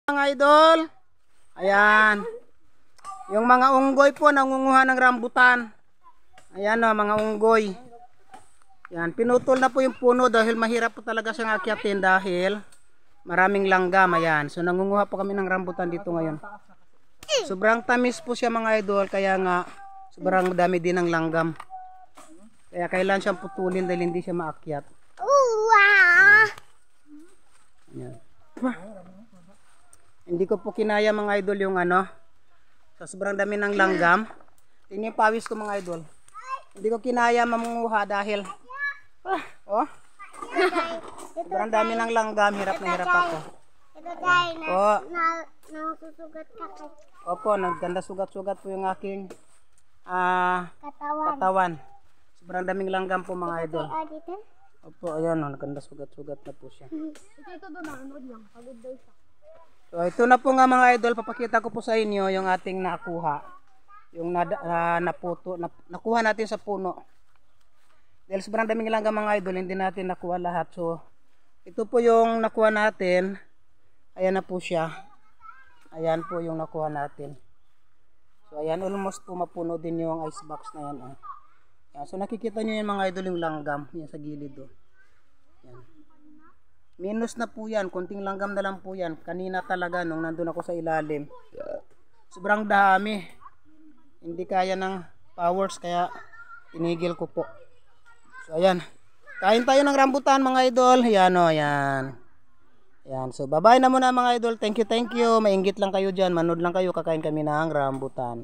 Mga idol, ayan. Yung mga unggoy po nangunguha ng rambutan. Ayan o, mga unggoy. Yan, pinutol na po yung puno dahil mahirap po talaga siyang akyatin dahil maraming langgam. Ayan, so nangunguha po kami ng rambutan dito ngayon. Sobrang tamis po siya mga idol, kaya nga sobrang dami din ng langgam. Kaya kailan siyang putulin dahil hindi siya maakyat. Ayan. Hindi ko po kinaya mga idol yung sa sobrang dami ng langgam. Tingnan yung pawis ko mga idol. Hindi ko kinaya mamunguha dahil sobrang dami ng langgam, hirap na hirap ako. Ito tayo nasusugat ka. Opo, nagganda sugat-sugat po yung aking katawan. Sobrang daming langgam po mga idol. Opo, ayan nagganda sugat-sugat na po siya. Ito doon nanood lang, pagod daw siya. So ito na po nga mga idol, papakita ko po sa inyo yung ating nakuha. Yung nakuha natin sa puno. Dahil sobrang daming langgam mga idol, hindi natin nakuha lahat. So ito po yung nakuha natin. Ayan na po siya. Ayan po yung nakuha natin. So ayan, almost po mapuno din yung ice box na yan. Ayan, so nakikita nyo yung mga idol yung langgam. Yan sa gilid. Ayan. Minus na po yan, konting langgam na lang po yan. Kanina talaga nung nandun ako sa ilalim. Sobrang dami. Hindi kaya ng powers kaya tinigil ko po. So ayan. Kain tayo ng rambutan mga idol. Ayan o, ayan. Ayan. So bye bye na muna mga idol. Thank you, thank you. Mainggit lang kayo dyan. Manood lang kayo. Kakain kami ng rambutan.